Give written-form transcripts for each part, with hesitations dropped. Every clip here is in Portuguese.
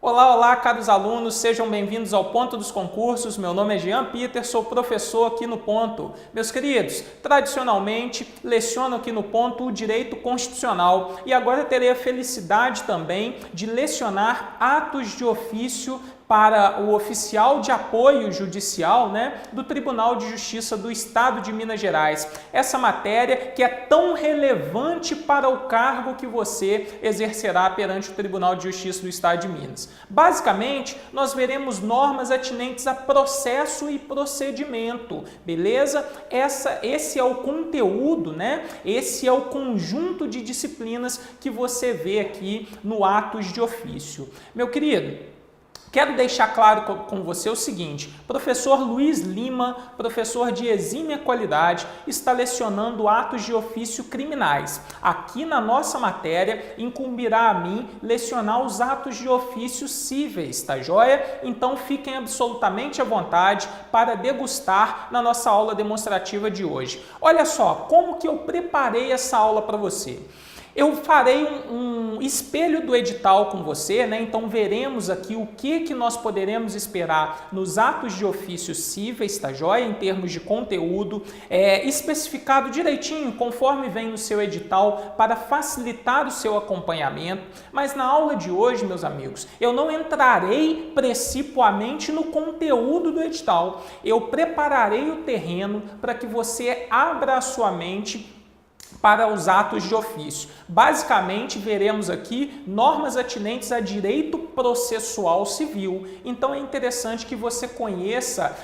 Olá, olá, caros alunos, sejam bem-vindos ao Ponto dos Concursos. Meu nome é Jean Peter, sou professor aqui no Ponto. Meus queridos, tradicionalmente leciono aqui no Ponto o Direito Constitucional e agora terei a felicidade também de lecionar atos de ofício para o oficial de apoio judicial, do Tribunal de Justiça do Estado de Minas Gerais. Essa matéria que é tão relevante para o cargo que você exercerá perante o Tribunal de Justiça do Estado de Minas. Basicamente, nós veremos normas atinentes a processo e procedimento, beleza? Esse é o conteúdo, Esse é o conjunto de disciplinas que você vê aqui no atos de ofício. Meu querido, quero deixar claro com você o seguinte: professor Luiz Lima, professor de exímia qualidade, está lecionando atos de ofício criminais. Aqui na nossa matéria, incumbirá a mim lecionar os atos de ofício cíveis, tá joia? Então fiquem absolutamente à vontade para degustar na nossa aula demonstrativa de hoje. Olha só, como que eu preparei essa aula para você. Eu farei um espelho do edital com você, Então veremos aqui o que nós poderemos esperar nos atos de ofício cíveis, tá joia? Em termos de conteúdo, especificado direitinho, conforme vem no seu edital, para facilitar o seu acompanhamento. Mas na aula de hoje, meus amigos, eu não entrarei precipuamente no conteúdo do edital. Eu prepararei o terreno para que você abra a sua mente para os atos de ofício. Basicamente, veremos aqui normas atinentes a direito processual civil. Então, é interessante que você conheça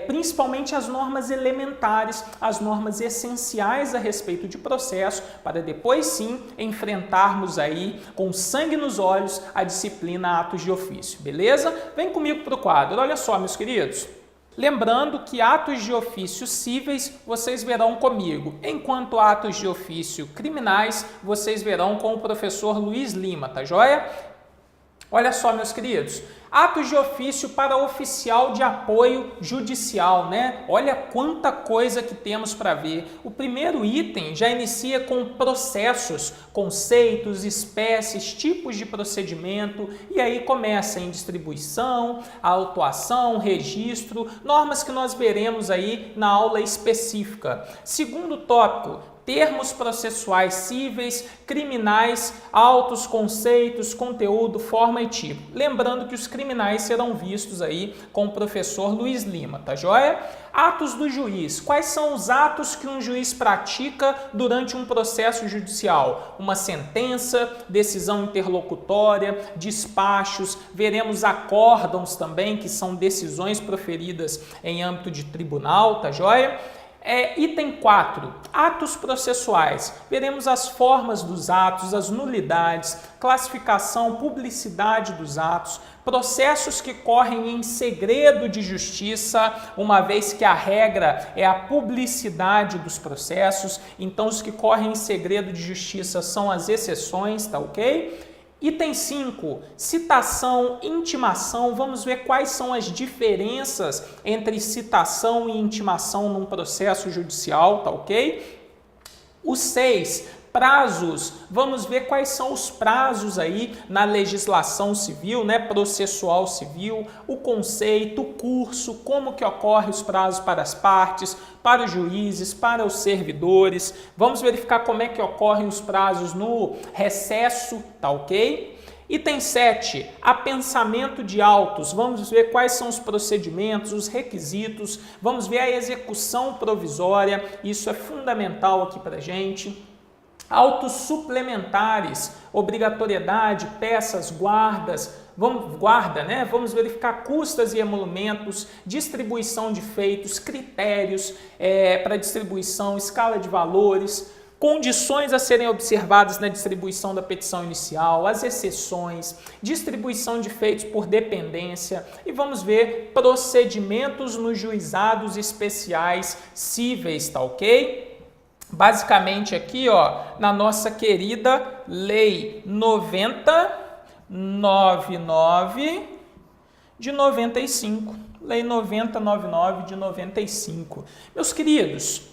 principalmente as normas elementares, as normas essenciais a respeito de processo, para depois sim enfrentarmos aí com sangue nos olhos a disciplina atos de ofício, beleza? Vem comigo para o quadro. Olha só, meus queridos. Lembrando que atos de ofício cíveis vocês verão comigo, enquanto atos de ofício criminais vocês verão com o professor Luiz Lima, tá joia? Olha só, meus queridos, atos de ofício para oficial de apoio judicial, Olha quanta coisa que temos para ver. O primeiro item já inicia com processos, conceitos, espécies, tipos de procedimento, e aí começa em distribuição, autuação, registro, normas que nós veremos aí na aula específica. Segundo tópico, termos processuais cíveis, criminais, autos, conceitos, conteúdo, forma e tipo. Lembrando que os criminais serão vistos aí com o professor Luiz Lima, tá joia? Atos do juiz. Quais são os atos que um juiz pratica durante um processo judicial? Uma sentença, decisão interlocutória, despachos, veremos acórdãos também, que são decisões proferidas em âmbito de tribunal, tá joia? Item 4, atos processuais. Veremos as formas dos atos, as nulidades, classificação, publicidade dos atos, processos que correm em segredo de justiça, uma vez que a regra é a publicidade dos processos, então os que correm em segredo de justiça são as exceções, tá ok? Item 5, citação, intimação. Vamos ver quais são as diferenças entre citação e intimação num processo judicial, tá ok? O 6, prazos. Vamos ver quais são os prazos aí na legislação civil, processual civil, o conceito, o curso, como que ocorre os prazos para as partes, para os juízes, para os servidores. Vamos verificar como é que ocorrem os prazos no recesso, tá ok? Item 7, apensamento de autos. Vamos ver quais são os procedimentos, os requisitos, vamos ver a execução provisória, isso é fundamental aqui para a gente. Autos suplementares, obrigatoriedade, peças, guardas, vamos verificar custas e emolumentos, distribuição de feitos, critérios para distribuição, escala de valores, condições a serem observadas na distribuição da petição inicial, as exceções, distribuição de feitos por dependência e vamos ver procedimentos nos juizados especiais cíveis, tá ok? Basicamente aqui, na nossa querida Lei 9099 de 95. Lei 9099 de 95. Meus queridos,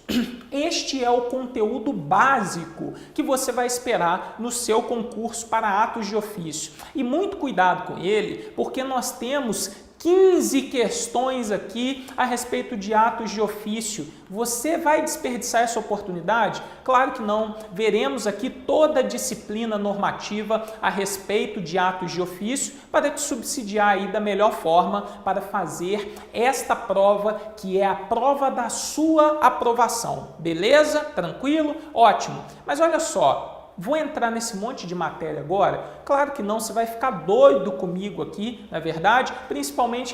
este é o conteúdo básico que você vai esperar no seu concurso para atos de ofício. E muito cuidado com ele, porque nós temos 15 questões aqui a respeito de atos de ofício. Você vai desperdiçar essa oportunidade? Claro que não. Veremos aqui toda a disciplina normativa a respeito de atos de ofício para te subsidiar aí da melhor forma para fazer esta prova, que é a prova da sua aprovação. Beleza? Tranquilo? Ótimo. Mas olha só, vou entrar nesse monte de matéria agora? Claro que não, você vai ficar doido comigo aqui, na verdade, principalmente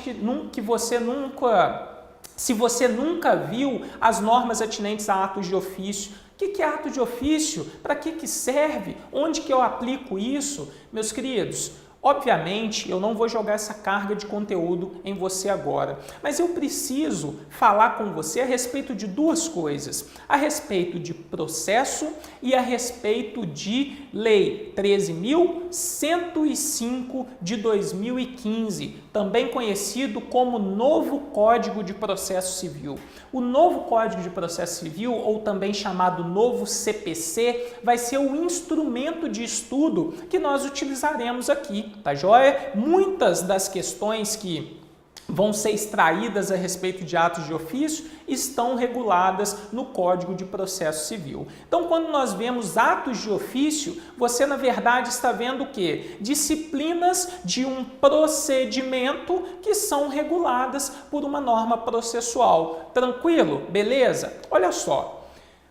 se você nunca viu as normas atinentes a atos de ofício. O que é ato de ofício? Para que serve? Onde que eu aplico isso? Meus queridos, obviamente, eu não vou jogar essa carga de conteúdo em você agora, mas eu preciso falar com você a respeito de duas coisas, a respeito de processo e a respeito de Lei 13.105 de 2015, também conhecido como Novo Código de Processo Civil. O Novo Código de Processo Civil, ou também chamado Novo CPC, vai ser o instrumento de estudo que nós utilizaremos aqui, tá joia? Muitas das questões que vão ser extraídas a respeito de atos de ofício estão reguladas no Código de Processo Civil. Então, quando nós vemos atos de ofício, você, na verdade, está vendo o quê? Disciplinas de um procedimento que são reguladas por uma norma processual. Tranquilo? Beleza? Olha só.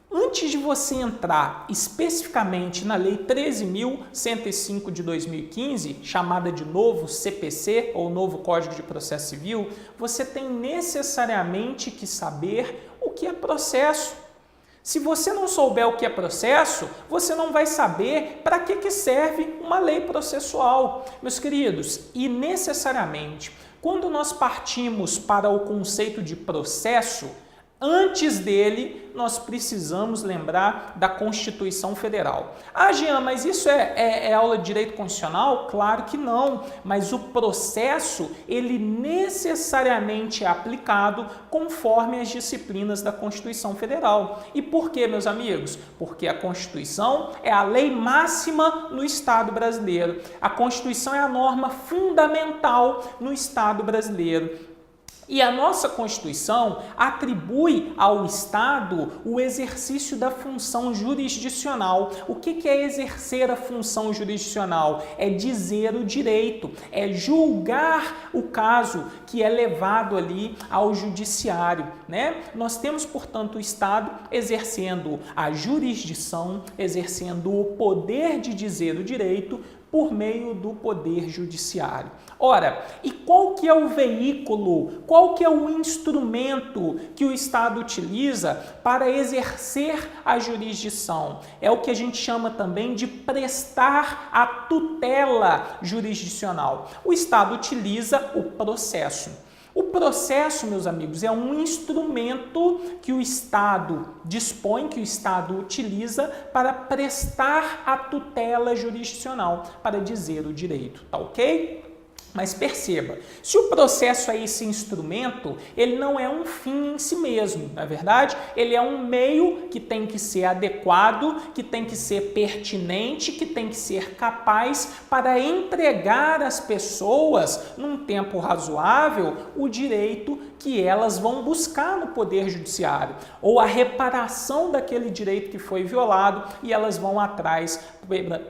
Antes de você entrar especificamente na Lei 13.105 de 2015, chamada de Novo CPC, ou Novo Código de Processo Civil, você tem necessariamente que saber o que é processo. Se você não souber o que é processo, você não vai saber para que serve uma lei processual. Meus queridos, e necessariamente, quando nós partimos para o conceito de processo, antes dele, nós precisamos lembrar da Constituição Federal. Ah, Jean, mas isso é aula de direito constitucional? Claro que não, mas o processo, ele necessariamente é aplicado conforme as disciplinas da Constituição Federal. E por quê, meus amigos? Porque a Constituição é a lei máxima no Estado brasileiro. A Constituição é a norma fundamental no Estado brasileiro. E a nossa Constituição atribui ao Estado o exercício da função jurisdicional. O que é exercer a função jurisdicional? É dizer o direito, é julgar o caso que é levado ali ao judiciário, né? Nós temos, portanto, o Estado exercendo a jurisdição, exercendo o poder de dizer o direito por meio do poder judiciário. Ora, e qual que é o veículo, qual que é o instrumento que o Estado utiliza para exercer a jurisdição? É o que a gente chama também de prestar a tutela jurisdicional. O Estado utiliza o processo. O processo, meus amigos, é um instrumento que o Estado dispõe, que o Estado utiliza para prestar a tutela jurisdicional, para dizer o direito, tá ok? Mas perceba, se o processo é esse instrumento, ele não é um fim em si mesmo, não é verdade? Ele é um meio que tem que ser adequado, que tem que ser pertinente, que tem que ser capaz para entregar às pessoas, num tempo razoável, o direito que elas vão buscar no Poder Judiciário, ou a reparação daquele direito que foi violado e elas vão atrás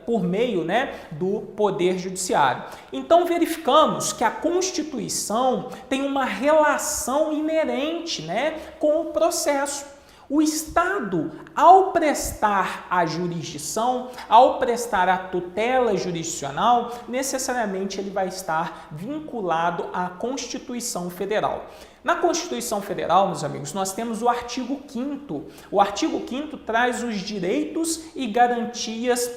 por meio, né, do Poder Judiciário. Então, verificamos que a Constituição tem uma relação inerente, né, com o processo. O Estado, ao prestar a jurisdição, ao prestar a tutela jurisdicional, necessariamente ele vai estar vinculado à Constituição Federal. Na Constituição Federal, meus amigos, nós temos o artigo 5º. O artigo 5º traz os direitos e garantias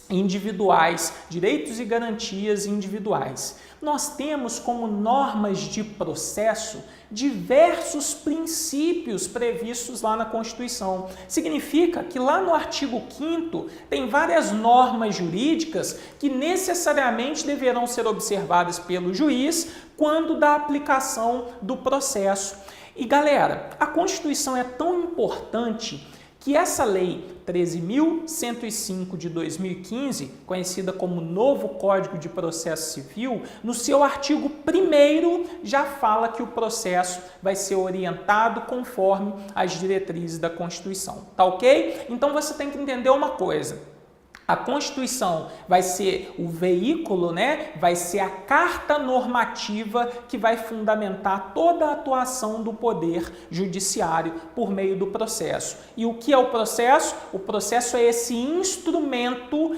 individuais, direitos e garantias individuais. Nós temos como normas de processo diversos princípios previstos lá na Constituição. Significa que lá no artigo 5º tem várias normas jurídicas que necessariamente deverão ser observadas pelo juiz quando da aplicação do processo. E galera, a Constituição é tão importante que essa lei 13.105 de 2015, conhecida como Novo Código de Processo Civil, no seu artigo 1º já fala que o processo vai ser orientado conforme as diretrizes da Constituição. Tá ok? Então você tem que entender uma coisa. A Constituição vai ser o veículo, né? Vai ser a carta normativa que vai fundamentar toda a atuação do Poder Judiciário por meio do processo. E o que é o processo? O processo é esse instrumento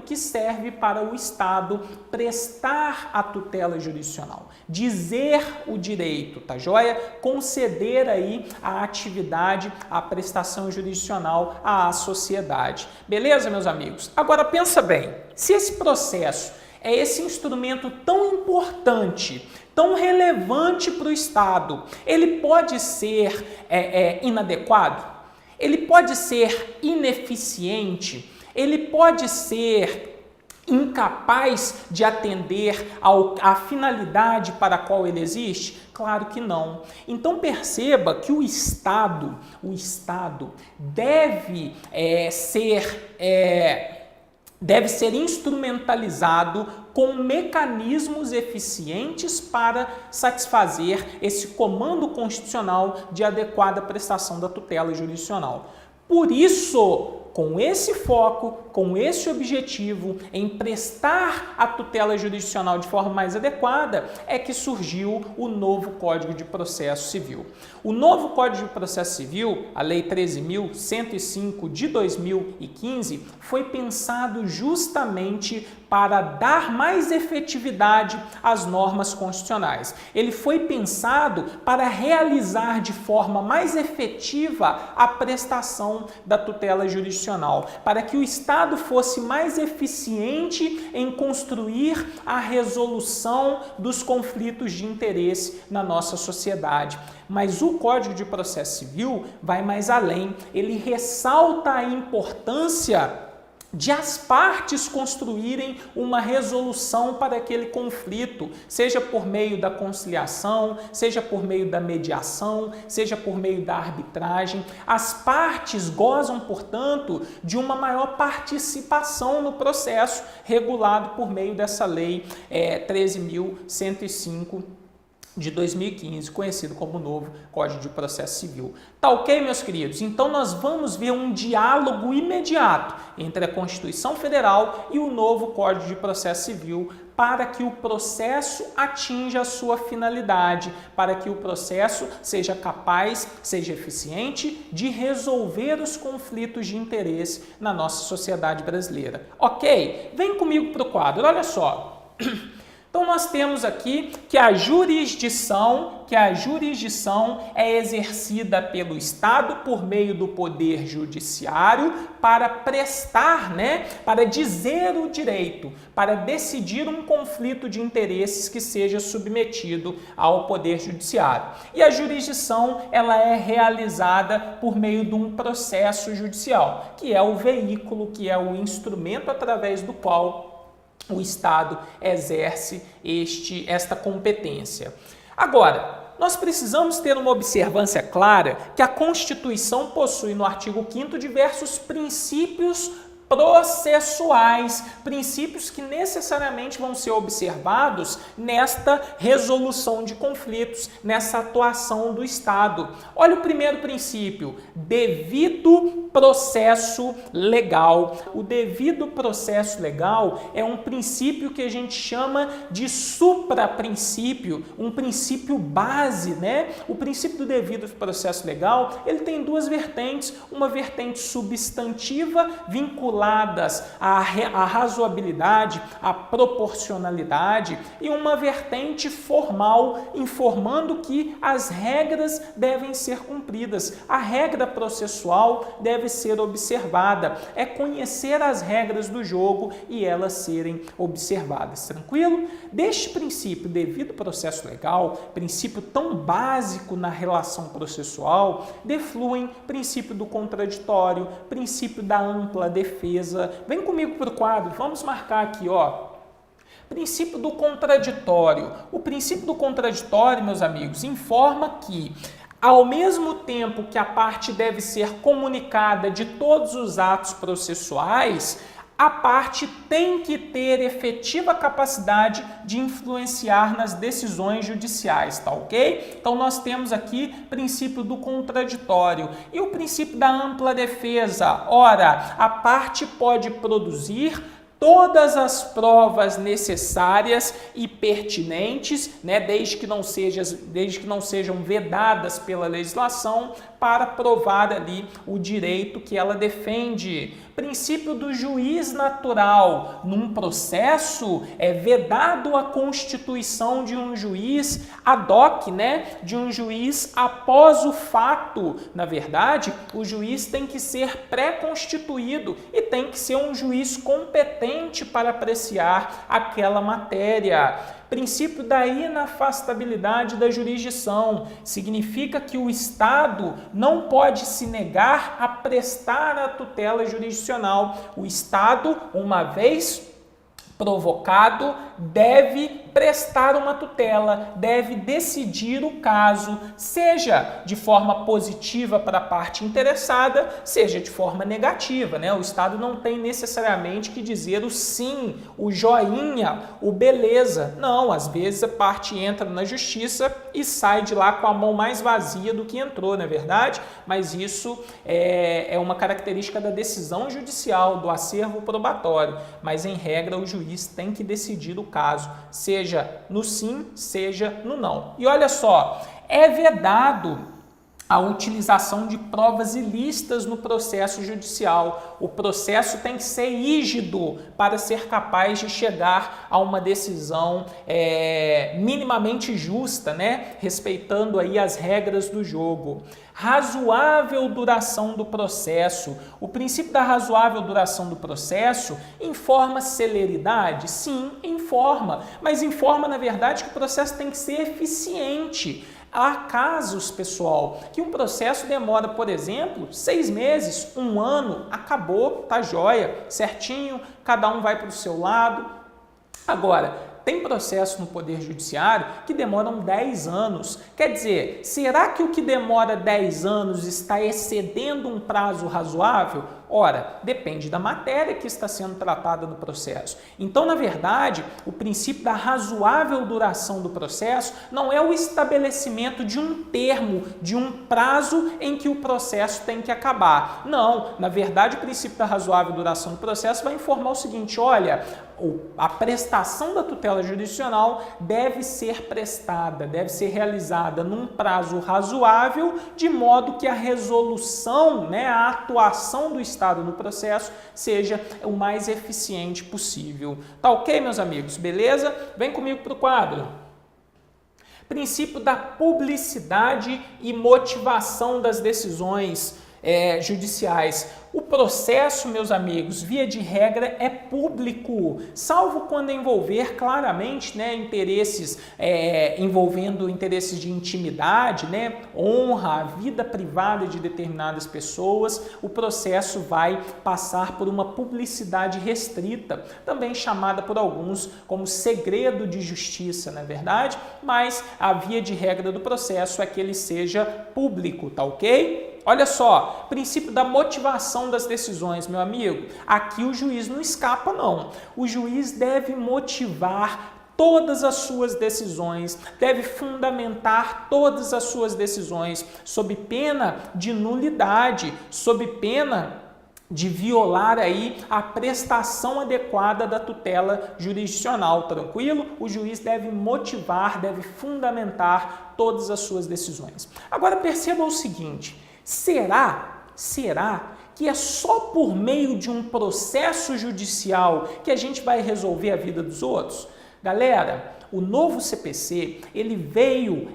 que serve para o Estado prestar a tutela jurisdicional, dizer o direito, tá joia? Conceder aí a atividade, a prestação jurisdicional à sociedade. Beleza, meus amigos? Agora pensa bem, se esse processo é esse instrumento tão importante, tão relevante para o Estado, ele pode ser inadequado? Ele pode ser ineficiente? Ele pode ser incapaz de atender à finalidade para a qual ele existe? Claro que não. Então perceba que o Estado deve ser instrumentalizado com mecanismos eficientes para satisfazer esse comando constitucional de adequada prestação da tutela jurisdicional. Por isso, com esse foco, com esse objetivo em prestar a tutela jurisdicional de forma mais adequada, é que surgiu o novo Código de Processo Civil. O novo Código de Processo Civil, a Lei 13.105 de 2015, foi pensado justamente para dar mais efetividade às normas constitucionais. Ele foi pensado para realizar de forma mais efetiva a prestação da tutela jurisdicional, para que o Estado fosse mais eficiente em construir a resolução dos conflitos de interesse na nossa sociedade. Mas o Código de Processo Civil vai mais além, ele ressalta a importância de as partes construírem uma resolução para aquele conflito, seja por meio da conciliação, seja por meio da mediação, seja por meio da arbitragem. As partes gozam, portanto, de uma maior participação no processo regulado por meio dessa lei 13.105 de 2015, conhecido como novo Código de Processo Civil. Tá ok, meus queridos? Então nós vamos ver um diálogo imediato entre a Constituição Federal e o novo Código de Processo Civil para que o processo atinja a sua finalidade, para que o processo seja capaz, seja eficiente de resolver os conflitos de interesse na nossa sociedade brasileira. Ok? Vem comigo para o quadro, olha só. Então nós temos aqui que a jurisdição é exercida pelo Estado por meio do Poder Judiciário para prestar, para dizer o direito, para decidir um conflito de interesses que seja submetido ao Poder Judiciário. E a jurisdição, ela é realizada por meio de um processo judicial, que é o veículo, que é o instrumento através do qual o Estado exerce esta competência. Agora, nós precisamos ter uma observância clara que a Constituição possui no artigo 5º diversos princípios processuais, princípios que necessariamente vão ser observados nesta resolução de conflitos, nessa atuação do Estado. Olha o primeiro princípio, devido processo legal. O devido processo legal é um princípio que a gente chama de supraprincípio, um princípio base, O princípio do devido processo legal, ele tem duas vertentes, uma vertente substantiva vinculada vinculadas à razoabilidade, à proporcionalidade e uma vertente formal informando que as regras devem ser cumpridas. A regra processual deve ser observada. É conhecer as regras do jogo e elas serem observadas. Tranquilo? Deste princípio devido processo legal, princípio tão básico na relação processual, defluem princípio do contraditório, princípio da ampla defesa. Vem comigo para o quadro, vamos marcar aqui, ó. Princípio do contraditório. O princípio do contraditório, meus amigos, informa que ao mesmo tempo que a parte deve ser comunicada de todos os atos processuais, a parte tem que ter efetiva capacidade de influenciar nas decisões judiciais, tá ok? Então nós temos aqui princípio do contraditório e o princípio da ampla defesa. Ora, a parte pode produzir todas as provas necessárias e pertinentes, né, desde que não sejam vedadas pela legislação, para provar ali o direito que ela defende. Princípio do juiz natural. Num processo é vedado a constituição de um juiz ad hoc, né, de um juiz após o fato. Na verdade, o juiz tem que ser pré-constituído e tem que ser um juiz competente para apreciar aquela matéria. Princípio da inafastabilidade da jurisdição. Significa que o Estado não pode se negar a prestar a tutela jurisdicional. O Estado, uma vez provocado, deve prestar uma tutela, deve decidir o caso, seja de forma positiva para a parte interessada, seja de forma negativa, né? O Estado não tem necessariamente que dizer o sim, o joinha, o beleza. Não, às vezes a parte entra na justiça e sai de lá com a mão mais vazia do que entrou, não é verdade? Mas isso é uma característica da decisão judicial, do acervo probatório. Mas, em regra, o juiz tem que decidir o caso, seja no sim, seja no não. E olha só, é vedado a utilização de provas ilícitas no processo judicial. O processo tem que ser rígido para ser capaz de chegar a uma decisão minimamente justa, né? Respeitando aí as regras do jogo. Razoável duração do processo. O princípio da razoável duração do processo informa celeridade? Sim, informa. Mas informa, na verdade, que o processo tem que ser eficiente. Há casos, pessoal, que um processo demora, por exemplo, 6 meses, 1 ano, acabou, tá jóia, certinho, cada um vai para o seu lado. Agora, tem processo no Poder Judiciário que demoram 10 anos. Quer dizer, será que o que demora 10 anos está excedendo um prazo razoável? Ora, depende da matéria que está sendo tratada no processo. Então, na verdade, o princípio da razoável duração do processo não é o estabelecimento de um termo, de um prazo em que o processo tem que acabar. Não, na verdade, o princípio da razoável duração do processo vai informar o seguinte: olha, a prestação da tutela jurisdicional deve ser prestada, deve ser realizada num prazo razoável, de modo que a resolução, né, a atuação do Estado no processo seja o mais eficiente possível. Tá ok, meus amigos? Beleza? Vem comigo para o quadro. Princípio da publicidade e motivação das decisões judiciais. O processo, meus amigos, via de regra é público, salvo quando envolver claramente, né, interesses envolvendo interesses de intimidade, né, honra, a vida privada de determinadas pessoas. O processo vai passar por uma publicidade restrita, também chamada por alguns como segredo de justiça, não é verdade? Mas a via de regra do processo é que ele seja público, tá ok? Olha só, princípio da motivação das decisões, meu amigo. Aqui o juiz não escapa, não. O juiz deve motivar todas as suas decisões, deve fundamentar todas as suas decisões, sob pena de nulidade, sob pena de violar aí a prestação adequada da tutela jurisdicional, tranquilo? O juiz deve motivar, deve fundamentar todas as suas decisões. Agora perceba o seguinte: será que é só por meio de um processo judicial que a gente vai resolver a vida dos outros? Galera, o novo CPC, ele veio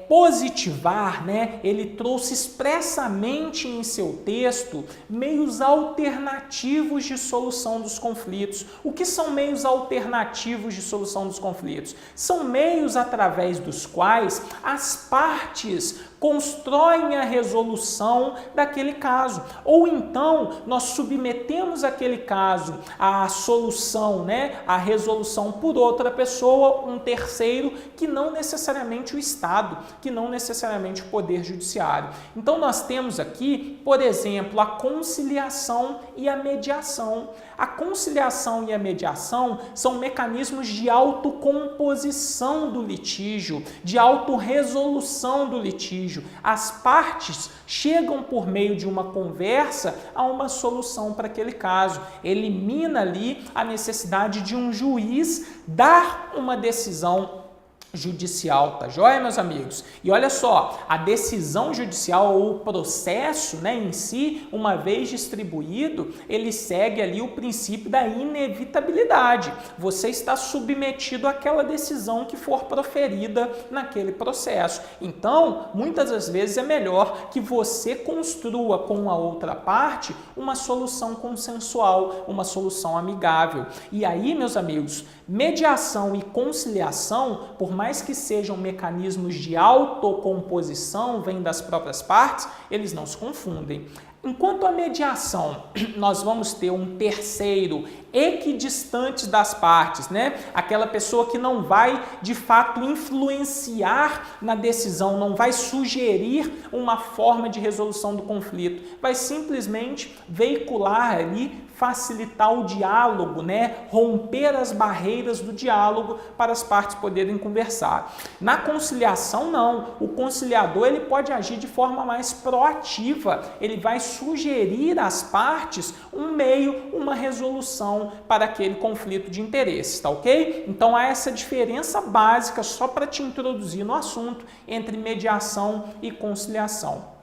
positivar, né? Ele trouxe expressamente em seu texto meios alternativos de solução dos conflitos. O que são meios alternativos de solução dos conflitos? São meios através dos quais as partes constroem a resolução daquele caso. Ou então, nós submetemos aquele caso à solução, né? À resolução por outra pessoa, um terceiro, que não necessariamente o Estado, que não necessariamente o Poder Judiciário. Então, nós temos aqui, por exemplo, a conciliação e a mediação. A conciliação e a mediação são mecanismos de autocomposição do litígio, de autorresolução do litígio. As partes chegam por meio de uma conversa a uma solução para aquele caso. Elimina ali a necessidade de um juiz dar uma decisão judicial, tá joia, meus amigos? E olha só, a decisão judicial ou o processo, né, em si, uma vez distribuído, ele segue ali o princípio da inevitabilidade. Você está submetido àquela decisão que for proferida naquele processo. Então, muitas das vezes é melhor que você construa com a outra parte uma solução consensual, uma solução amigável. E aí, meus amigos, mediação e conciliação, por mais que sejam mecanismos de autocomposição, vêm das próprias partes, eles não se confundem. Enquanto a mediação, nós vamos ter um terceiro equidistante das partes, né? Aquela pessoa que não vai, de fato, influenciar na decisão, não vai sugerir uma forma de resolução do conflito, vai simplesmente veicular ali, facilitar o diálogo, né? Romper as barreiras do diálogo para as partes poderem conversar. Na conciliação, não. O conciliador ele pode agir de forma mais proativa, ele vai sugerir às partes um meio, uma resolução para aquele conflito de interesses, tá ok? Então há essa diferença básica, só para te introduzir no assunto, entre mediação e conciliação.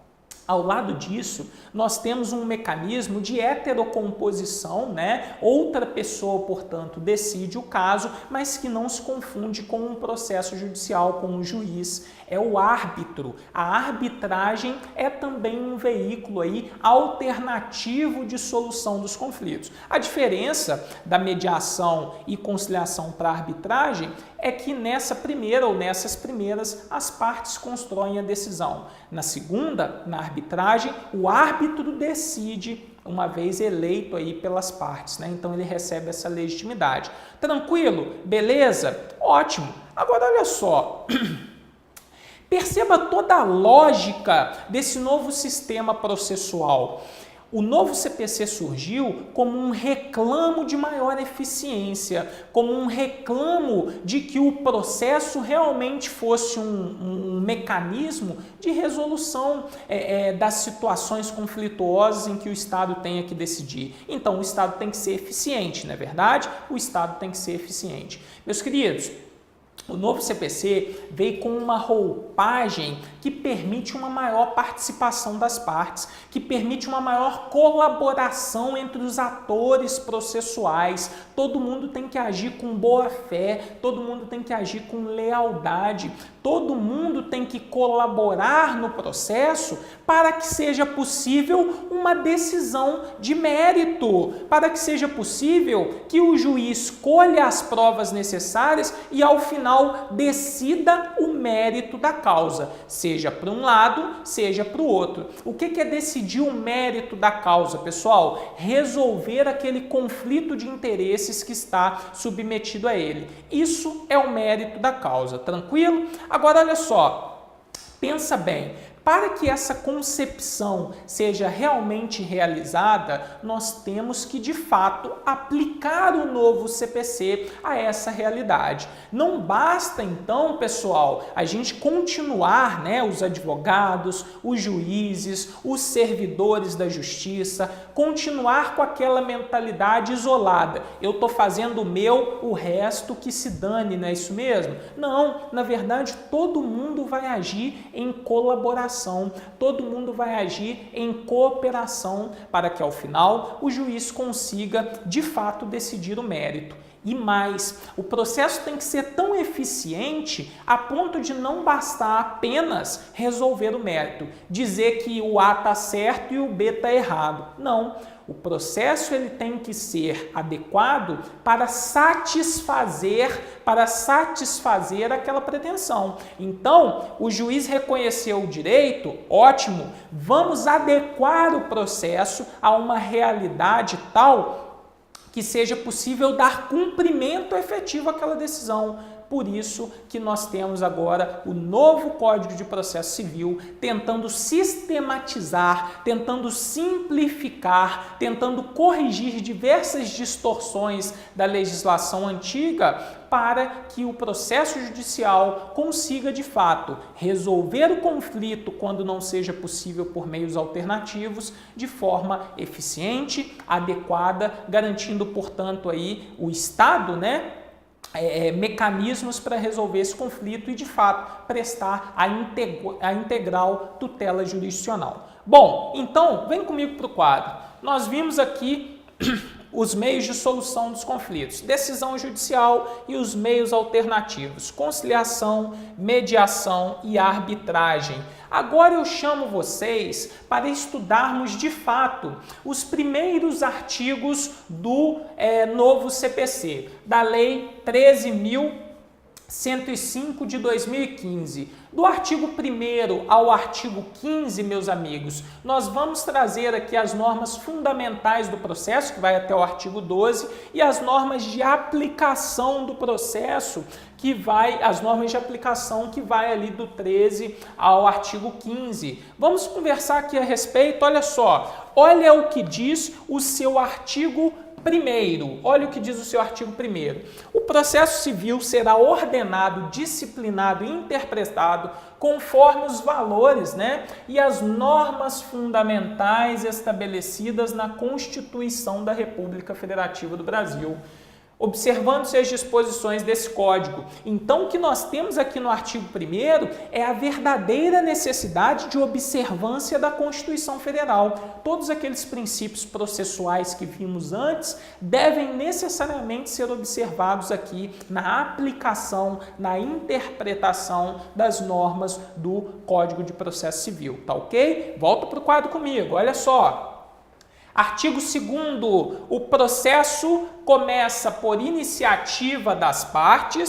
Ao lado disso, nós temos um mecanismo de heterocomposição, né? Outra pessoa, portanto, decide o caso, mas que não se confunde com um processo judicial, com um juiz. É o árbitro. A arbitragem é também um veículo aí alternativo de solução dos conflitos. A diferença da mediação e conciliação para a arbitragem é que nessa primeira ou nessas primeiras as partes constroem a decisão. Na segunda, na arbitragem, o árbitro decide, uma vez eleito aí pelas partes, né? Então ele recebe essa legitimidade. Tranquilo? Beleza? Ótimo. Agora olha só. Perceba toda a lógica desse novo sistema processual. O novo CPC surgiu como um reclamo de maior eficiência, como um reclamo de que o processo realmente fosse um mecanismo de resolução das situações conflituosas em que o Estado tenha que decidir. Então, o Estado tem que ser eficiente, não é verdade? O Estado tem que ser eficiente. Meus queridos, o novo CPC veio com uma roupagem que permite uma maior participação das partes, que permite uma maior colaboração entre os atores processuais. Todo mundo tem que agir com boa fé, todo mundo tem que agir com lealdade, todo mundo tem que colaborar no processo para que seja possível uma decisão de mérito, para que seja possível que o juiz colha as provas necessárias e ao final decida o mérito da causa, seja para um lado, seja para o outro. O que é decidir o mérito da causa, pessoal? Resolver aquele conflito de interesses que está submetido a ele. Isso é o mérito da causa, tranquilo? Agora, olha só, pensa bem. Para que essa concepção seja realmente realizada, nós temos que, de fato, aplicar o novo CPC a essa realidade. Não basta, então, pessoal, a gente continuar, né, os advogados, os juízes, os servidores da justiça, continuar com aquela mentalidade isolada. Eu estou fazendo o meu, o resto que se dane, não é isso mesmo? Não, na verdade, todo mundo vai agir em colaboração. colaboração, todo mundo vai agir em cooperação para que ao final o juiz consiga de fato decidir o mérito. E mais, o processo tem que ser tão eficiente a ponto de não bastar apenas resolver o mérito, dizer que o A está certo e o B está errado. Não, o processo ele tem que ser adequado para satisfazer aquela pretensão. Então, o juiz reconheceu o direito, ótimo, vamos adequar o processo a uma realidade tal que seja possível dar cumprimento efetivo àquela decisão. Por isso que nós temos agora o novo Código de Processo Civil tentando sistematizar, tentando simplificar, tentando corrigir diversas distorções da legislação antiga para que o processo judicial consiga, de fato, resolver o conflito quando não seja possível por meios alternativos, de forma eficiente, adequada, garantindo, portanto, aí o Estado, mecanismos para resolver esse conflito e, de fato, prestar a integral tutela jurisdicional. Bom, então, vem comigo para o quadro. Nós vimos aqui os meios de solução dos conflitos, decisão judicial e os meios alternativos, conciliação, mediação e arbitragem. Agora eu chamo vocês para estudarmos de fato os primeiros artigos do novo CPC, da Lei 13.105 de 2015. Do artigo 1º ao artigo 15, meus amigos, nós vamos trazer aqui as normas fundamentais do processo, que vai até o artigo 12, e as normas de aplicação do processo, as normas de aplicação que vai ali do 13 ao artigo 15. Vamos conversar aqui a respeito, olha só, olha o que diz o seu artigo 1º, olha o que diz o seu artigo 1º. O processo civil será ordenado, disciplinado e interpretado conforme os valores, e as normas fundamentais estabelecidas na Constituição da República Federativa do Brasil, observando-se as disposições desse Código. Então, o que nós temos aqui no artigo 1º é a verdadeira necessidade de observância da Constituição Federal. Todos aqueles princípios processuais que vimos antes devem necessariamente ser observados aqui na aplicação, na interpretação das normas do Código de Processo Civil, tá ok? Volta para o quadro comigo, olha só. Artigo 2º, o processo começa por iniciativa da parte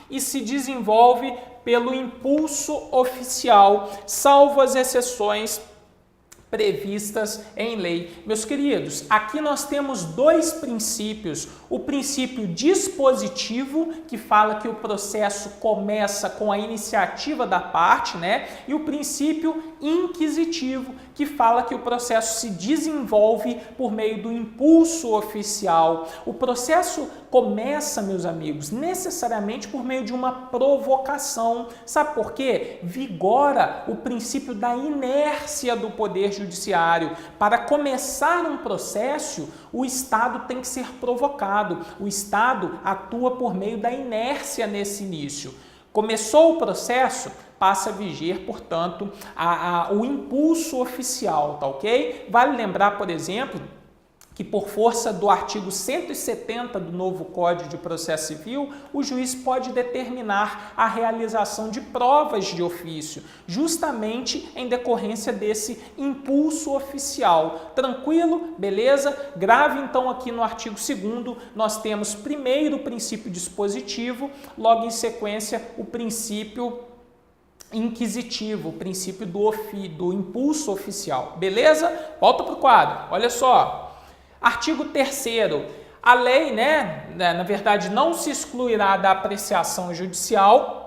e se desenvolve pelo impulso oficial, salvo as exceções previstas em lei. Meus queridos, aqui nós temos dois princípios. O princípio dispositivo, que fala que o processo começa com a iniciativa da parte, e o princípio inquisitivo, que fala que o processo se desenvolve por meio do impulso oficial. O processo começa, meus amigos, necessariamente por meio de uma provocação. Sabe por quê? Vigora o princípio da inércia do poder judiciário. Para começar um processo, o Estado tem que ser provocado. O Estado atua por meio da inércia nesse início. Começou o processo, passa a viger, portanto, o impulso oficial, tá ok? Vale lembrar, por exemplo, que por força do artigo 170 do novo Código de Processo Civil, o juiz pode determinar a realização de provas de ofício, justamente em decorrência desse impulso oficial. Tranquilo? Beleza? Grave então aqui no artigo 2º, nós temos primeiro o princípio dispositivo, logo em sequência o princípio inquisitivo, o princípio do impulso oficial. Beleza? Volta para o quadro. Olha só. Artigo 3º. A lei, na verdade, não se excluirá da apreciação judicial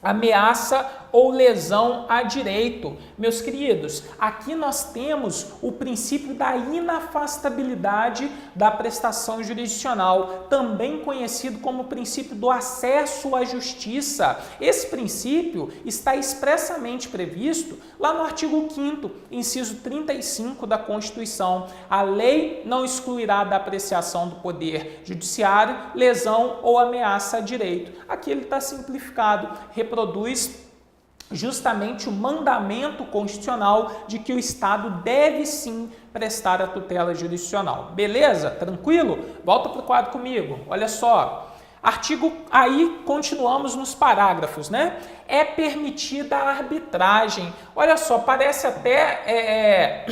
ameaça ou lesão a direito. Meus queridos, aqui nós temos o princípio da inafastabilidade da prestação jurisdicional, também conhecido como princípio do acesso à justiça. Esse princípio está expressamente previsto lá no artigo 5º, inciso 35 da Constituição. A lei não excluirá da apreciação do poder judiciário lesão ou ameaça a direito. Aqui ele está simplificado, reproduz justamente o mandamento constitucional de que o Estado deve sim prestar a tutela jurisdicional. Beleza? Tranquilo? Volta para o quadro comigo. Olha só. Artigo, aí continuamos nos parágrafos, né? É permitida a arbitragem. Olha só, parece até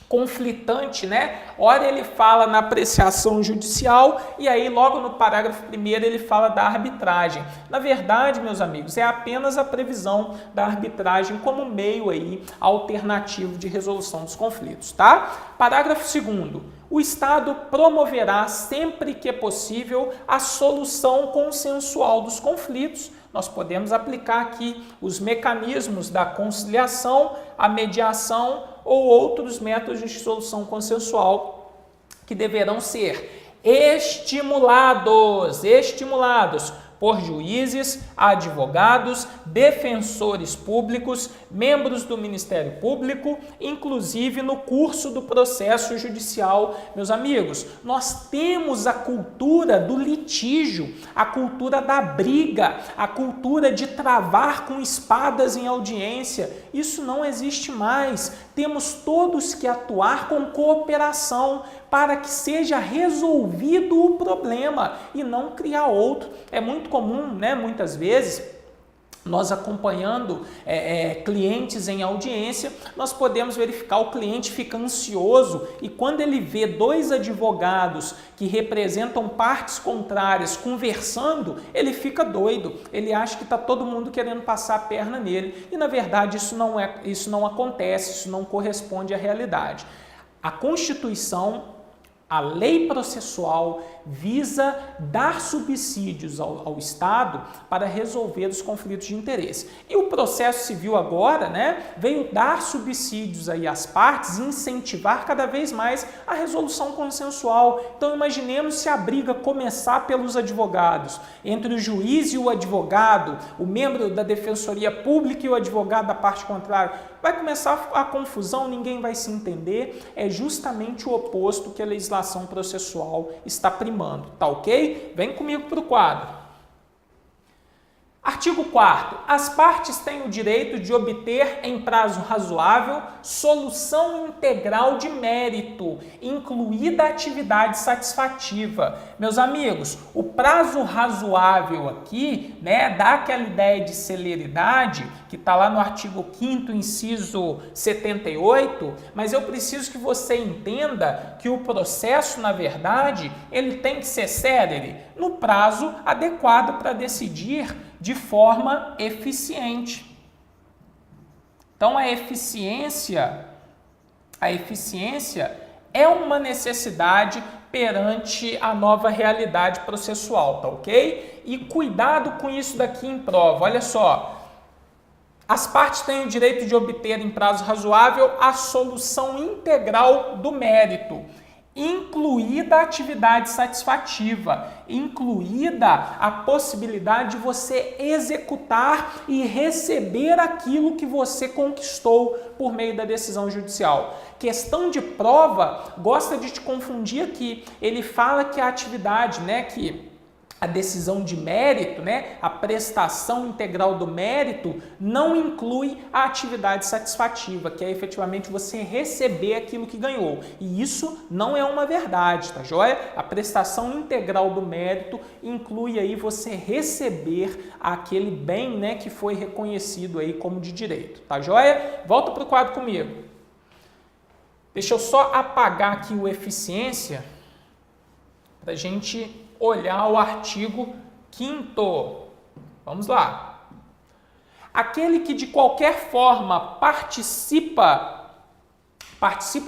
conflitante, né? Ora ele fala na apreciação judicial e aí logo no parágrafo 1º ele fala da arbitragem. Na verdade, meus amigos, é apenas a previsão da arbitragem como meio aí alternativo de resolução dos conflitos, tá? Parágrafo 2º. O Estado promoverá sempre que possível a solução consensual dos conflitos. Nós podemos aplicar aqui os mecanismos da conciliação, a mediação ou outros métodos de solução consensual que deverão ser estimulados por juízes, advogados, defensores públicos, membros do Ministério Público, inclusive no curso do processo judicial. Meus amigos, nós temos a cultura do litígio, a cultura da briga, a cultura de travar com espadas em audiência. Isso não existe mais. Temos todos que atuar com cooperação para que seja resolvido o problema e não criar outro. É muito comum, né, muitas vezes, nós acompanhando clientes em audiência, nós podemos verificar o cliente fica ansioso e quando ele vê dois advogados que representam partes contrárias conversando, ele fica doido, ele acha que está todo mundo querendo passar a perna nele e na verdade isso não acontece, isso não corresponde à realidade. A Constituição, a lei processual visa dar subsídios ao Estado para resolver os conflitos de interesse. E o processo civil agora, né, veio dar subsídios aí às partes e incentivar cada vez mais a resolução consensual. Então imaginemos se a briga começar pelos advogados, entre o juiz e o advogado, o membro da Defensoria Pública e o advogado da parte contrária. Vai começar a confusão, ninguém vai se entender. É justamente o oposto que a legislação processual está primando, tá ok? Vem comigo para o quadro. Artigo 4º. As partes têm o direito de obter em prazo razoável solução integral de mérito, incluída a atividade satisfativa. Meus amigos, o prazo razoável aqui, né, dá aquela ideia de celeridade, que está lá no artigo 5º, inciso 78, mas eu preciso que você entenda que o processo, na verdade, ele tem que ser célere no prazo adequado para decidir de forma eficiente. Então, a eficiência é uma necessidade perante a nova realidade processual, tá ok? E cuidado com isso daqui em prova, olha só. As partes têm o direito de obter em prazo razoável a solução integral do mérito, incluída a atividade satisfativa, incluída a possibilidade de você executar e receber aquilo que você conquistou por meio da decisão judicial. Questão de prova gosta de te confundir aqui. Ele fala que a atividade, né, que a decisão de mérito, né, a prestação integral do mérito, não inclui a atividade satisfativa, que é efetivamente você receber aquilo que ganhou. E isso não é uma verdade, tá joia? A prestação integral do mérito inclui aí você receber aquele bem, né, que foi reconhecido aí como de direito, tá joia? Volta para o quadro comigo. Deixa eu só apagar aqui o eficiência para a gente olhar o artigo 5º. Vamos lá. Aquele que de qualquer forma participa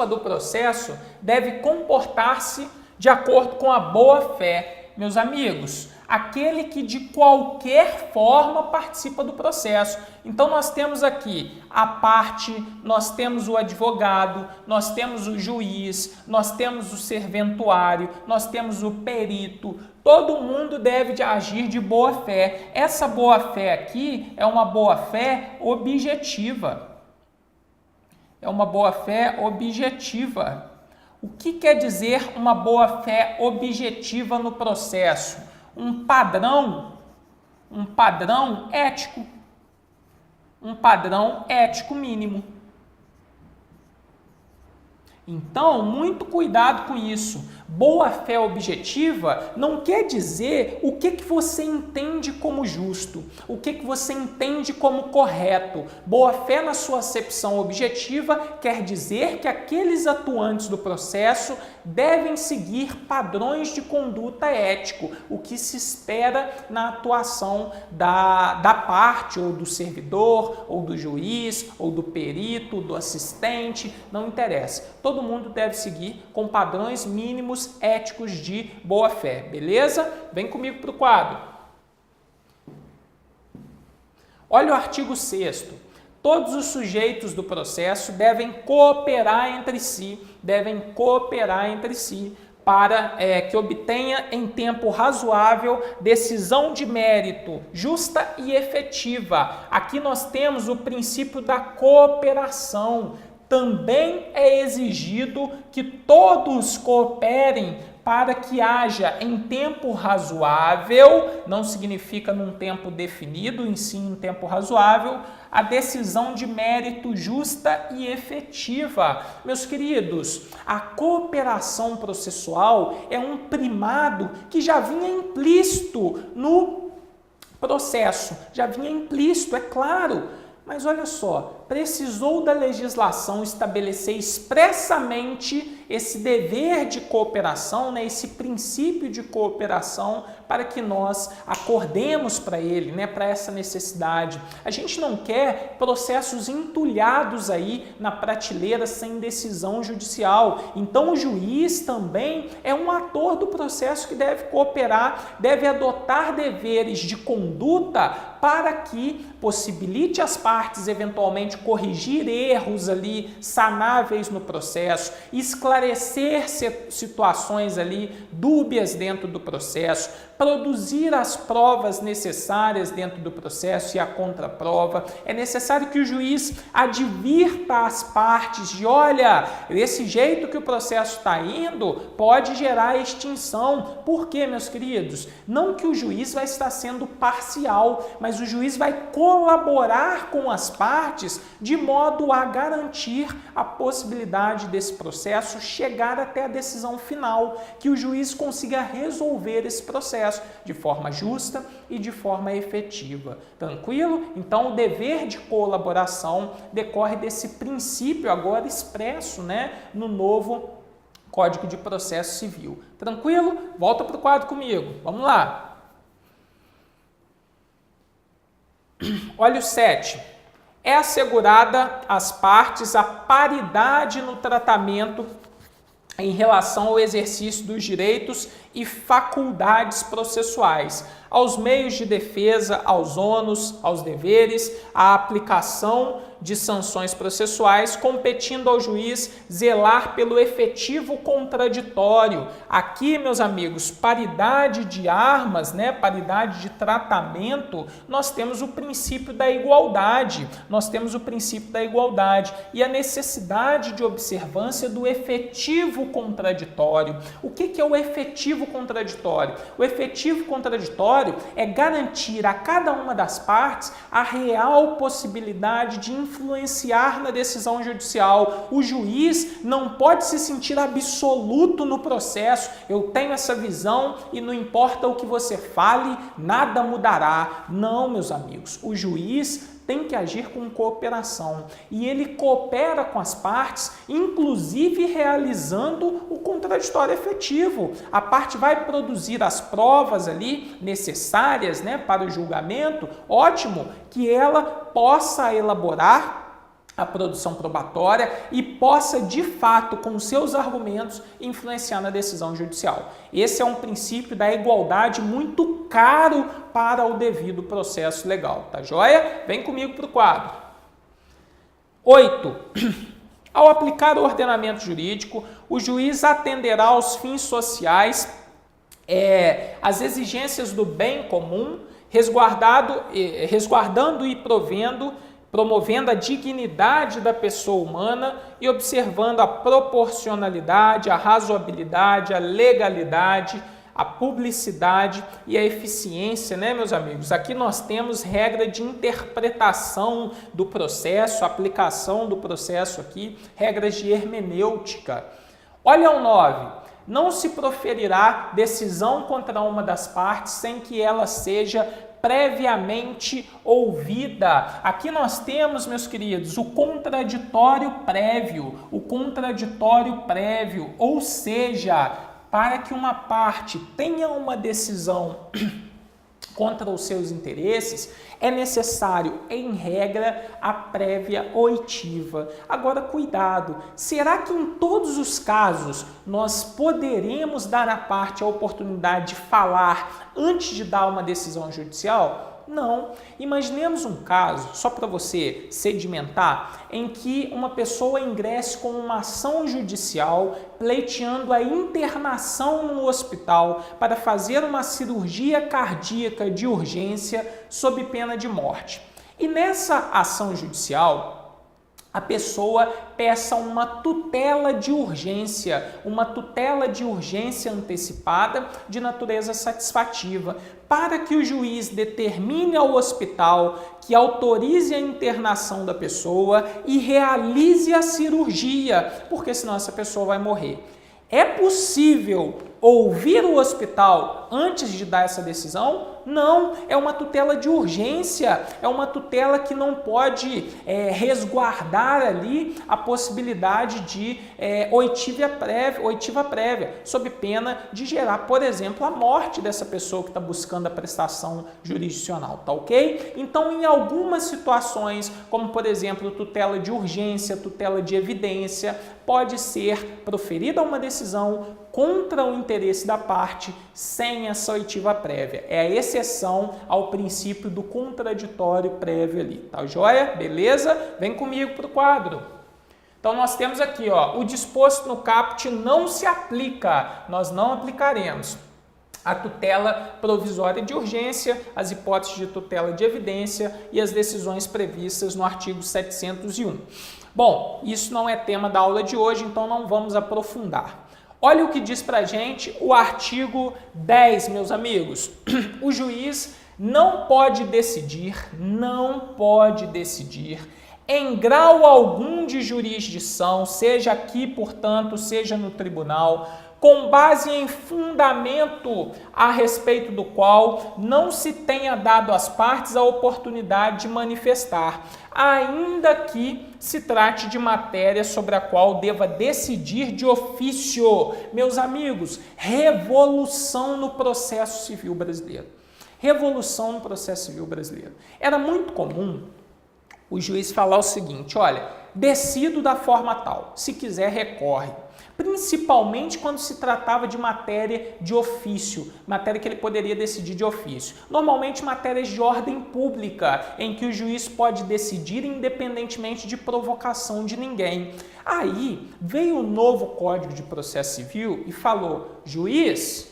do processo deve comportar-se de acordo com a boa-fé. Meus amigos, aquele que de qualquer forma participa do processo. Então nós temos aqui a parte, nós temos o advogado, nós temos o juiz, nós temos o serventuário, nós temos o perito. Todo mundo deve agir de boa fé. Essa boa fé aqui é uma boa fé objetiva. É uma boa fé objetiva. O que quer dizer uma boa fé objetiva no processo? Um padrão ético. um padrão ético mínimo. Então, muito cuidado com isso. Boa-fé objetiva não quer dizer o que você entende como justo, o que você entende como correto. Boa-fé, na sua acepção objetiva, quer dizer que aqueles atuantes do processo devem seguir padrões de conduta ético, o que se espera na atuação da parte, ou do servidor, ou do juiz, ou do perito, do assistente, não interessa. Todo mundo deve seguir com padrões mínimos éticos de boa-fé, beleza? Vem comigo para o quadro. Olha o artigo 6º. Todos os sujeitos do processo devem cooperar entre si, para que obtenha em tempo razoável decisão de mérito, justa e efetiva. Aqui nós temos o princípio da cooperação. Também é exigido que todos cooperem para que haja em tempo razoável, não significa num tempo definido, em si um tempo razoável, a decisão de mérito justa e efetiva. Meus queridos, a cooperação processual é um primado que já vinha implícito no processo, já vinha implícito, é claro. Mas olha só, precisou da legislação estabelecer expressamente esse dever de cooperação, esse princípio de cooperação, para que nós acordemos para ele, para essa necessidade. A gente não quer processos entulhados aí na prateleira sem decisão judicial. Então o juiz também é um ator do processo que deve cooperar, deve adotar deveres de conduta para que possibilite às partes eventualmente corrigir erros ali sanáveis no processo, esclarecer situações ali dúbias dentro do processo, produzir as provas necessárias dentro do processo e a contraprova. É necessário que o juiz advirta as partes de, olha, desse jeito que o processo está indo, pode gerar extinção. Por quê, meus queridos? Não que o juiz vai estar sendo parcial, mas o juiz vai colaborar com as partes de modo a garantir a possibilidade desse processo chegar até a decisão final, que o juiz consiga resolver esse processo de forma justa e de forma efetiva. Tranquilo? Então, o dever de colaboração decorre desse princípio agora expresso, no novo Código de Processo Civil. Tranquilo? Volta para o quadro comigo. Vamos lá. Olha o 7. É assegurada às partes a paridade no tratamento em relação ao exercício dos direitos e faculdades processuais, aos meios de defesa, aos ônus, aos deveres, à aplicação de sanções processuais, competindo ao juiz zelar pelo efetivo contraditório. Aqui, meus amigos, paridade de armas, paridade de tratamento, nós temos o princípio da igualdade. E a necessidade de observância do efetivo contraditório. O que é o efetivo contraditório? O efetivo contraditório é garantir a cada uma das partes a real possibilidade de influenciar na decisão judicial. O juiz não pode se sentir absoluto no processo. Eu tenho essa visão e não importa o que você fale, nada mudará. Não, meus amigos. O juiz tem que agir com cooperação e ele coopera com as partes, inclusive realizando o contraditório efetivo. A parte vai produzir as provas ali necessárias, para o julgamento, ótimo, que ela possa elaborar a produção probatória e possa, de fato, com seus argumentos, influenciar na decisão judicial. Esse é um princípio da igualdade muito caro para o devido processo legal, tá joia? Vem comigo para o quadro. 8. Ao aplicar o ordenamento jurídico, o juiz atenderá aos fins sociais, às exigências do bem comum, resguardando e promovendo a dignidade da pessoa humana e observando a proporcionalidade, a razoabilidade, a legalidade, a publicidade e a eficiência, né, meus amigos? Aqui nós temos regra de interpretação do processo, aplicação do processo aqui, regras de hermenêutica. Olha o 9. Não se proferirá decisão contra uma das partes sem que ela seja previamente ouvida. Aqui nós temos, meus queridos, o contraditório prévio, ou seja, para que uma parte tenha uma decisão contra os seus interesses, é necessário, em regra, a prévia oitiva. Agora, cuidado, será que em todos os casos nós poderemos dar à parte a oportunidade de falar antes de dar uma decisão judicial? Não. Imaginemos um caso, só para você sedimentar, em que uma pessoa ingresse com uma ação judicial pleiteando a internação no hospital para fazer uma cirurgia cardíaca de urgência sob pena de morte. E nessa ação judicial, a pessoa peça uma tutela de urgência antecipada de natureza satisfativa, para que o juiz determine ao hospital que autorize a internação da pessoa e realize a cirurgia, porque senão essa pessoa vai morrer. É possível ouvir o hospital antes de dar essa decisão? Não, é uma tutela de urgência, é uma tutela que não pode resguardar ali a possibilidade de oitiva prévia, sob pena de gerar, por exemplo, a morte dessa pessoa que está buscando a prestação jurisdicional, tá ok? Então, em algumas situações, como por exemplo, tutela de urgência, tutela de evidência, pode ser proferida uma decisão contra o interesse da parte sem essa oitiva prévia. É a exceção ao princípio do contraditório prévio ali, tá joia? Beleza? Vem comigo para o quadro. Então nós temos aqui, ó, o disposto no caput não se aplica, nós não aplicaremos a tutela provisória de urgência, as hipóteses de tutela de evidência e as decisões previstas no artigo 701. Bom, isso não é tema da aula de hoje, então não vamos aprofundar. Olha o que diz pra gente o artigo 10, meus amigos. O juiz não pode decidir em grau algum de jurisdição, seja aqui, portanto, seja no tribunal, com base em fundamento a respeito do qual não se tenha dado às partes a oportunidade de manifestar, ainda que se trate de matéria sobre a qual deva decidir de ofício. Meus amigos, revolução no processo civil brasileiro. Revolução no processo civil brasileiro. Era muito comum o juiz falar o seguinte: olha, decido da forma tal, se quiser recorre. Principalmente quando se tratava de matéria de ofício, matéria que ele poderia decidir de ofício. Normalmente matérias de ordem pública, em que o juiz pode decidir independentemente de provocação de ninguém. Aí veio o novo Código de Processo Civil e falou: juiz,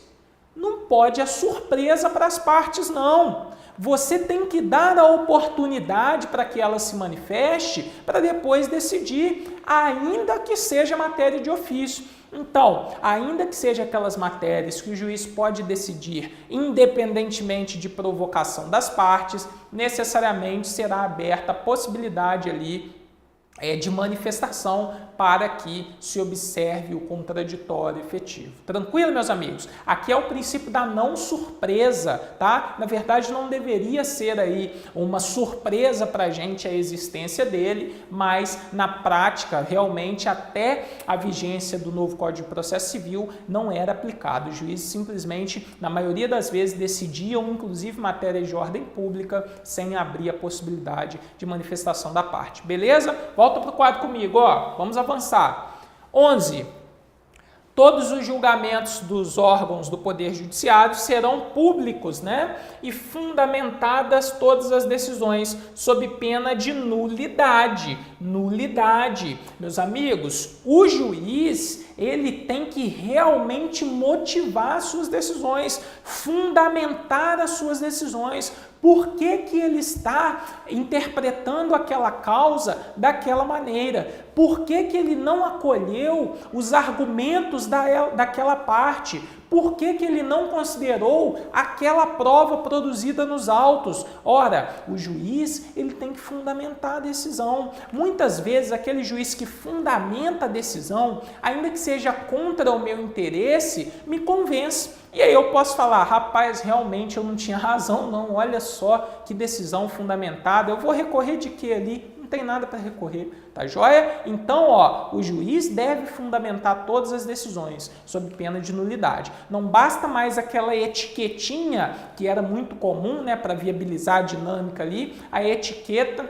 não pode a surpresa para as partes, não. Você tem que dar a oportunidade para que ela se manifeste para depois decidir, ainda que seja matéria de ofício. Então, ainda que seja aquelas matérias que o juiz pode decidir independentemente de provocação das partes, necessariamente será aberta a possibilidade ali de manifestação para que se observe o contraditório efetivo. Tranquilo, meus amigos? Aqui é o princípio da não surpresa, tá? Na verdade, não deveria ser aí uma surpresa para a gente a existência dele, mas na prática, realmente, até a vigência do novo Código de Processo Civil não era aplicado. Os juízes simplesmente, na maioria das vezes, decidiam, inclusive, matérias de ordem pública, sem abrir a possibilidade de manifestação da parte. Beleza? Volta para o quadro comigo, ó. Vamos avançar. 11. Todos os julgamentos dos órgãos do Poder Judiciário serão públicos, né? E fundamentadas todas as decisões sob pena de nulidade. Nulidade. Meus amigos, o juiz, ele tem que realmente motivar as suas decisões, fundamentar as suas decisões. Por que que ele está interpretando aquela causa daquela maneira? Por que que ele não acolheu os argumentos daquela parte? Por que que ele não considerou aquela prova produzida nos autos? Ora, o juiz ele tem que fundamentar a decisão. Muitas vezes aquele juiz que fundamenta a decisão, ainda que seja contra o meu interesse, me convence. E aí eu posso falar, rapaz, realmente eu não tinha razão não, olha só que decisão fundamentada, eu vou recorrer de quê ali? Não tem nada para recorrer, tá joia? Então, o juiz deve fundamentar todas as decisões sob pena de nulidade. Não basta mais aquela etiquetinha que era muito comum, né, para viabilizar a dinâmica ali, a etiqueta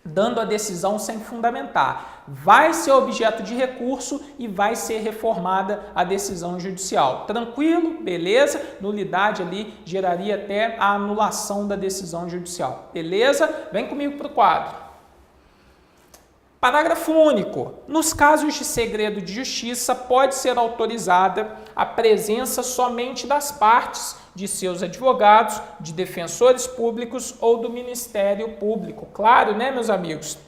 dando a decisão sem fundamentar. Vai ser objeto de recurso e vai ser reformada a decisão judicial. Tranquilo? Beleza? Nulidade ali geraria até a anulação da decisão judicial. Beleza? Vem comigo para o quadro. Parágrafo único. Nos casos de segredo de justiça, pode ser autorizada a presença somente das partes, de seus advogados, de defensores públicos ou do Ministério Público. Claro, né, meus amigos?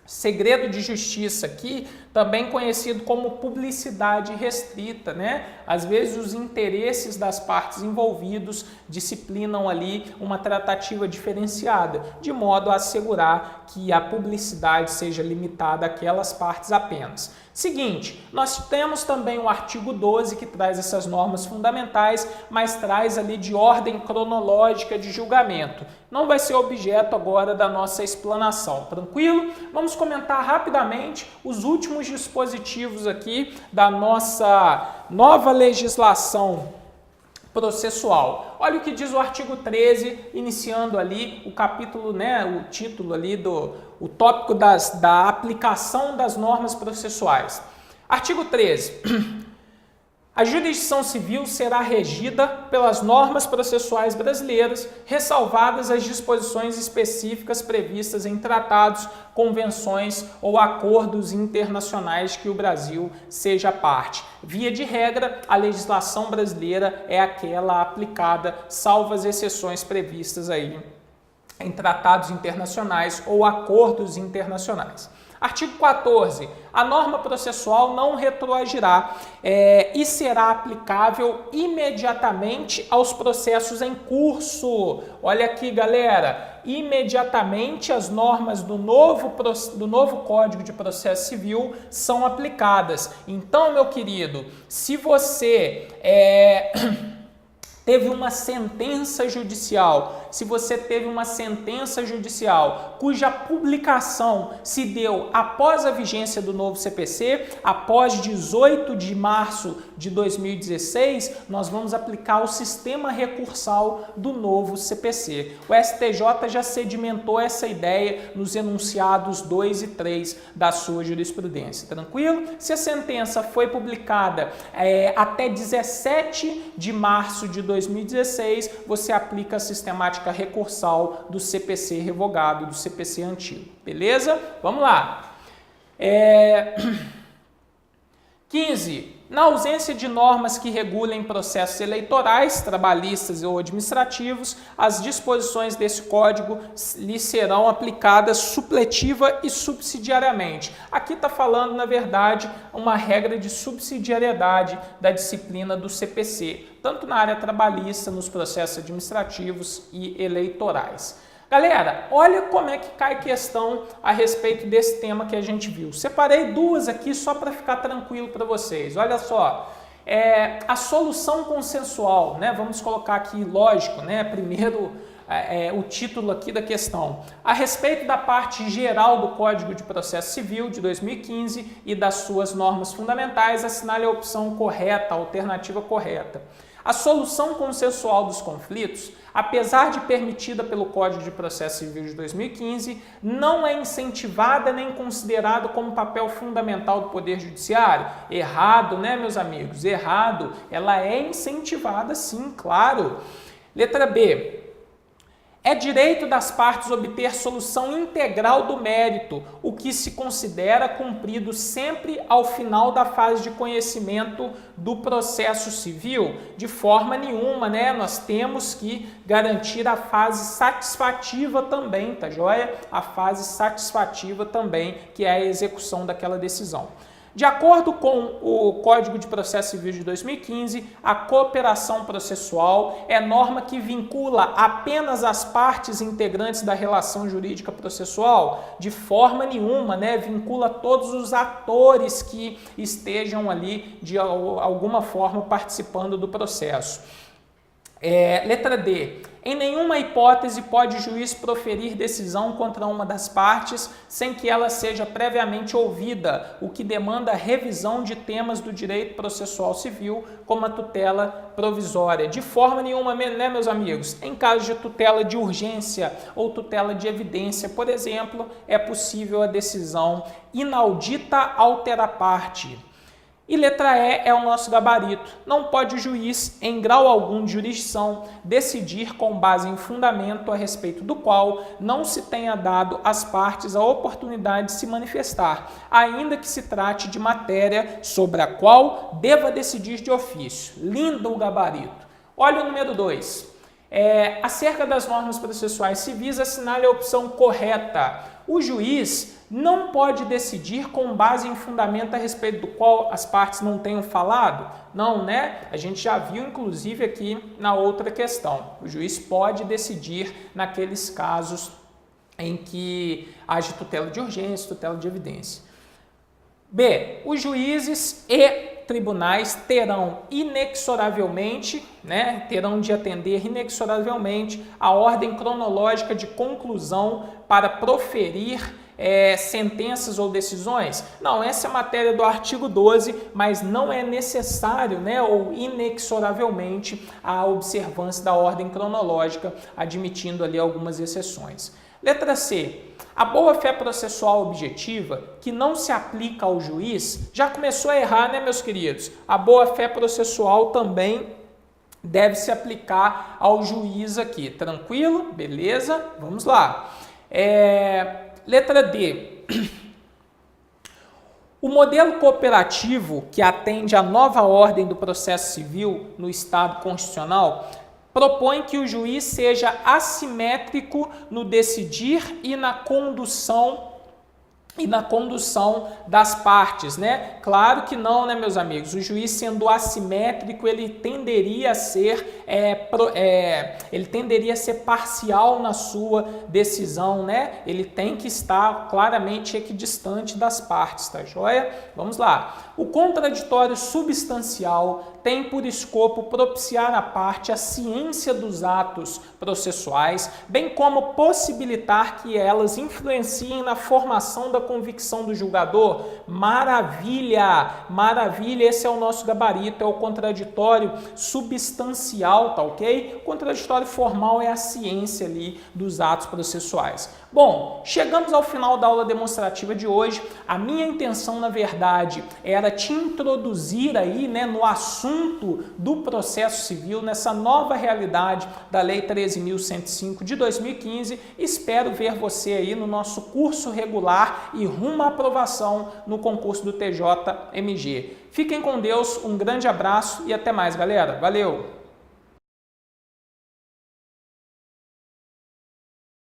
Segredo de justiça aqui, também conhecido como publicidade restrita, né? Às vezes os interesses das partes envolvidos disciplinam ali uma tratativa diferenciada, de modo a assegurar que a publicidade seja limitada àquelas partes apenas. Seguinte, nós temos também o artigo 12 que traz essas normas fundamentais, mas traz ali de ordem cronológica de julgamento. Não vai ser objeto agora da nossa explanação, tranquilo? Vamos comentar rapidamente os últimos dispositivos aqui da nossa nova legislação processual. Olha o que diz o artigo 13, iniciando ali o capítulo, né, o título ali o tópico da aplicação das normas processuais. Artigo 13. A jurisdição civil será regida pelas normas processuais brasileiras, ressalvadas as disposições específicas previstas em tratados, convenções ou acordos internacionais que o Brasil seja parte. Via de regra, a legislação brasileira é aquela aplicada, salvo as exceções previstas aí em tratados internacionais ou acordos internacionais. Artigo 14. A norma processual não retroagirá e será aplicável imediatamente aos processos em curso. Olha aqui, galera. Imediatamente as normas do novo Código de Processo Civil são aplicadas. Então, meu querido, se você teve uma sentença judicial, se você teve uma sentença judicial cuja publicação se deu após a vigência do novo CPC, após 18 de março de 2016, nós vamos aplicar o sistema recursal do novo CPC. O STJ já sedimentou essa ideia nos enunciados 2 e 3 da sua jurisprudência. Tranquilo? Se a sentença foi publicada até 17 de março de 2016, você aplica a sistemática recursal do CPC revogado, do CPC antigo. Beleza? Vamos lá. 15. Na ausência de normas que regulem processos eleitorais, trabalhistas ou administrativos, as disposições desse código lhe serão aplicadas supletiva e subsidiariamente. Aqui está falando, na verdade, uma regra de subsidiariedade da disciplina do CPC, tanto na área trabalhista, nos processos administrativos e eleitorais. Galera, olha como é que cai questão a respeito desse tema que a gente viu. Separei duas aqui só para ficar tranquilo para vocês. Olha só, a solução consensual, né? Vamos colocar aqui, lógico, né? Primeiro o título aqui da questão. A respeito da parte geral do Código de Processo Civil de 2015 e das suas normas fundamentais, assinale a opção correta, a alternativa correta. A solução consensual dos conflitos, apesar de permitida pelo Código de Processo Civil de 2015, não é incentivada nem considerada como papel fundamental do Poder Judiciário. Errado, né, meus amigos? Errado. Ela é incentivada, sim, claro. Letra B. É direito das partes obter solução integral do mérito, o que se considera cumprido sempre ao final da fase de conhecimento do processo civil. De forma nenhuma, né? Nós temos que garantir a fase satisfativa também, tá joia? A fase satisfativa também, que é a execução daquela decisão. De acordo com o Código de Processo Civil de 2015, a cooperação processual é norma que vincula apenas as partes integrantes da relação jurídica processual, de forma nenhuma, vincula todos os atores que estejam ali de alguma forma participando do processo. Letra D. Em nenhuma hipótese pode o juiz proferir decisão contra uma das partes sem que ela seja previamente ouvida, o que demanda revisão de temas do direito processual civil, como a tutela provisória. De forma nenhuma, meus amigos, em caso de tutela de urgência ou tutela de evidência, por exemplo, é possível a decisão inaudita altera parte. E letra E é o nosso gabarito. Não pode o juiz, em grau algum de jurisdição, decidir com base em fundamento a respeito do qual não se tenha dado às partes a oportunidade de se manifestar, ainda que se trate de matéria sobre a qual deva decidir de ofício. Lindo o gabarito. Olha o número 2. Acerca das normas processuais civis, assinale a opção correta. O juiz não pode decidir com base em fundamento a respeito do qual as partes não tenham falado? Não, A gente já viu, inclusive, aqui na outra questão. O juiz pode decidir naqueles casos em que haja tutela de urgência, tutela de evidência. B. Os juízes e tribunais terão inexoravelmente, terão de atender inexoravelmente a ordem cronológica de conclusão para proferir sentenças ou decisões? Não, essa é a matéria do artigo 12, mas não é necessário, ou inexoravelmente a observância da ordem cronológica, admitindo ali algumas exceções. Letra C. A boa-fé processual objetiva, que não se aplica ao juiz, já começou a errar, meus queridos? A boa-fé processual também deve se aplicar ao juiz aqui. Tranquilo? Beleza? Vamos lá. Letra D. O modelo cooperativo, que atende à nova ordem do processo civil no Estado constitucional, propõe que o juiz seja assimétrico no decidir e na condução das partes, Claro que não, meus amigos? O juiz, sendo assimétrico, ele tenderia a ser parcial na sua decisão, Ele tem que estar claramente equidistante das partes, tá joia? Vamos lá. O contraditório substancial tem por escopo propiciar à parte a ciência dos atos processuais, bem como possibilitar que elas influenciem na formação da convicção do julgador. Maravilha! Maravilha! Esse é o nosso gabarito, é o contraditório substancial, tá ok? O contraditório formal é a ciência ali dos atos processuais. Bom, chegamos ao final da aula demonstrativa de hoje. A minha intenção, na verdade, era te introduzir aí, no assunto do processo civil, nessa nova realidade da Lei 13.105 de 2015. Espero ver você aí no nosso curso regular e rumo à aprovação no concurso do TJMG. Fiquem com Deus, um grande abraço e até mais, galera. Valeu!